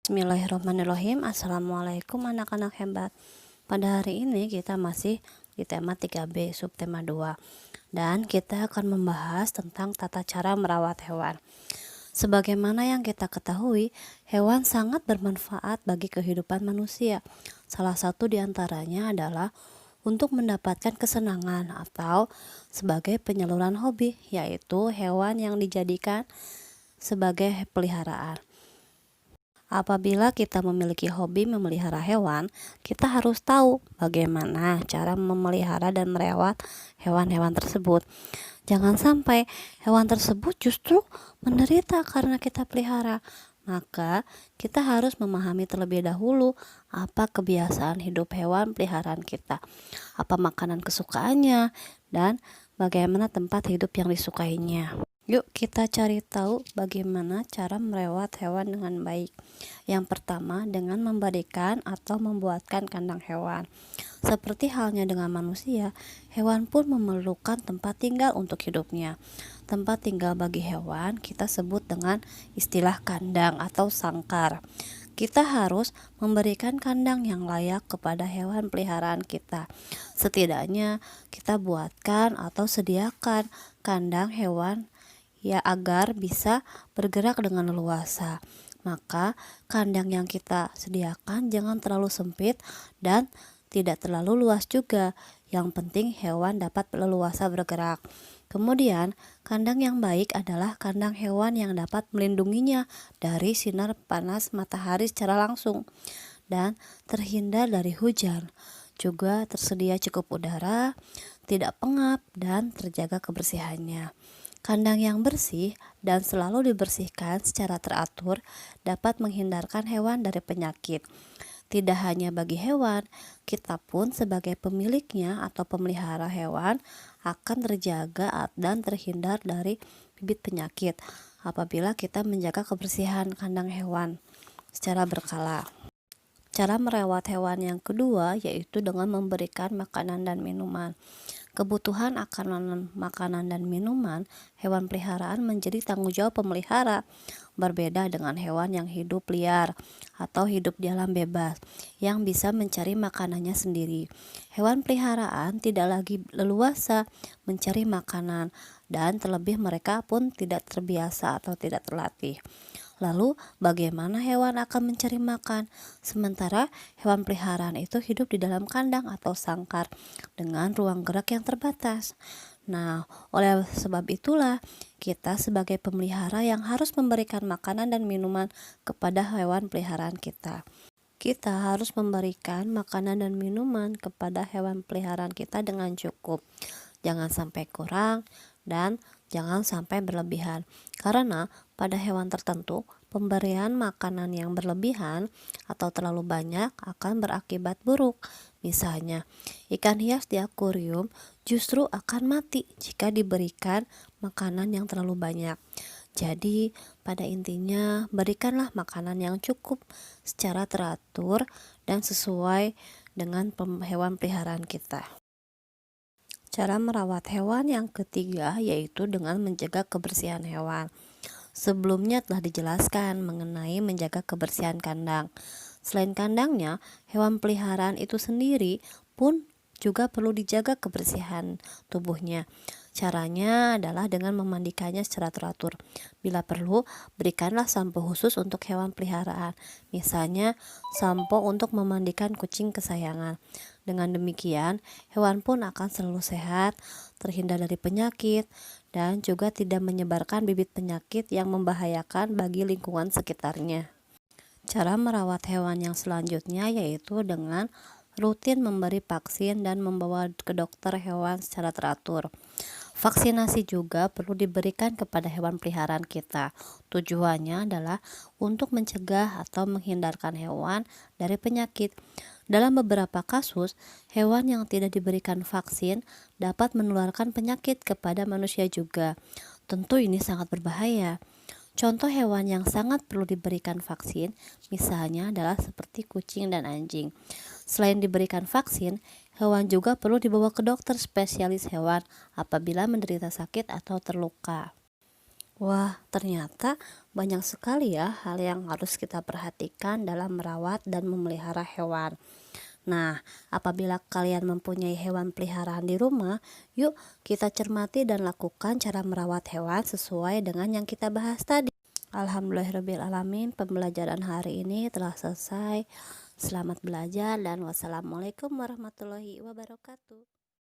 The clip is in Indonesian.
Bismillahirrahmanirrahim. Assalamualaikum anak-anak hebat. Pada hari ini kita masih di tema 3B subtema 2 dan kita akan membahas tentang tata cara merawat hewan. Sebagaimana yang kita ketahui, hewan sangat bermanfaat bagi kehidupan manusia. Salah satu di antaranya adalah untuk mendapatkan kesenangan atau sebagai penyaluran hobi, yaitu hewan yang dijadikan sebagai peliharaan. Apabila kita memiliki hobi memelihara hewan, kita harus tahu bagaimana cara memelihara dan merawat hewan-hewan tersebut. Jangan sampai hewan tersebut justru menderita karena kita pelihara. Maka kita harus memahami terlebih dahulu apa kebiasaan hidup hewan peliharaan kita, apa makanan kesukaannya, dan bagaimana tempat hidup yang disukainya. Yuk kita cari tahu bagaimana cara merawat hewan dengan baik. Yang pertama, dengan memberikan atau membuatkan kandang hewan. Seperti halnya dengan manusia, hewan pun memerlukan tempat tinggal untuk hidupnya. Tempat tinggal bagi hewan kita sebut dengan istilah kandang atau sangkar. Kita harus memberikan kandang yang layak kepada hewan peliharaan kita. Setidaknya kita buatkan atau sediakan kandang hewan ya agar bisa bergerak dengan leluasa. Maka kandang yang kita sediakan jangan terlalu sempit dan tidak terlalu luas juga. Yang penting hewan dapat leluasa bergerak. Kemudian, kandang yang baik adalah kandang hewan yang dapat melindunginya dari sinar panas matahari secara langsung dan terhindar dari hujan. Juga tersedia cukup udara, tidak pengap, dan terjaga kebersihannya. Kandang yang bersih dan selalu dibersihkan secara teratur dapat menghindarkan hewan dari penyakit. Tidak hanya bagi hewan, kita pun sebagai pemiliknya atau pemelihara hewan akan terjaga dan terhindar dari bibit penyakit apabila kita menjaga kebersihan kandang hewan secara berkala. Cara merawat hewan yang kedua yaitu dengan memberikan makanan dan minuman. Kebutuhan akan makanan dan minuman hewan peliharaan menjadi tanggung jawab pemelihara, berbeda dengan hewan yang hidup liar atau hidup di alam bebas yang bisa mencari makanannya sendiri. Hewan peliharaan tidak lagi leluasa mencari makanan dan terlebih mereka pun tidak terbiasa atau tidak terlatih. Lalu bagaimana hewan akan mencari makan? Sementara hewan peliharaan itu hidup di dalam kandang atau sangkar dengan ruang gerak yang terbatas. Nah, oleh sebab itulah kita sebagai pemelihara yang harus memberikan makanan dan minuman kepada hewan peliharaan kita. Kita harus memberikan makanan dan minuman kepada hewan peliharaan kita dengan cukup. Jangan sampai kurang dan jangan sampai berlebihan. Karena pada hewan tertentu, pemberian makanan yang berlebihan atau terlalu banyak akan berakibat buruk. Misalnya, ikan hias di akuarium justru akan mati jika diberikan makanan yang terlalu banyak. Jadi, pada intinya, berikanlah makanan yang cukup secara teratur dan sesuai dengan hewan peliharaan kita. Cara merawat hewan yang ketiga yaitu dengan menjaga kebersihan hewan. Sebelumnya telah dijelaskan mengenai menjaga kebersihan kandang. Selain kandangnya, hewan peliharaan itu sendiri pun juga perlu dijaga kebersihan tubuhnya. Caranya adalah dengan memandikannya secara teratur. Bila perlu, berikanlah sampo khusus untuk hewan peliharaan. Misalnya, sampo untuk memandikan kucing kesayangan. Dengan demikian, hewan pun akan selalu sehat, terhindar dari penyakit, dan juga tidak menyebarkan bibit penyakit yang membahayakan bagi lingkungan sekitarnya. Cara merawat hewan yang selanjutnya yaitu dengan rutin memberi vaksin dan membawa ke dokter hewan secara teratur. Vaksinasi juga perlu diberikan kepada hewan peliharaan kita. Tujuannya adalah untuk mencegah atau menghindarkan hewan dari penyakit. Dalam beberapa kasus, hewan yang tidak diberikan vaksin dapat menularkan penyakit kepada manusia juga. Tentu ini sangat berbahaya. Contoh hewan yang sangat perlu diberikan vaksin misalnya adalah seperti kucing dan anjing. Selain diberikan vaksin, hewan juga perlu dibawa ke dokter spesialis hewan apabila menderita sakit atau terluka. Wah, ternyata banyak sekali ya hal yang harus kita perhatikan dalam merawat dan memelihara hewan. Nah, apabila kalian mempunyai hewan peliharaan di rumah, yuk kita cermati dan lakukan cara merawat hewan sesuai dengan yang kita bahas tadi. Alhamdulillahirrabbilalamin, pembelajaran hari ini telah selesai. Selamat belajar dan wassalamualaikum warahmatullahi wabarakatuh.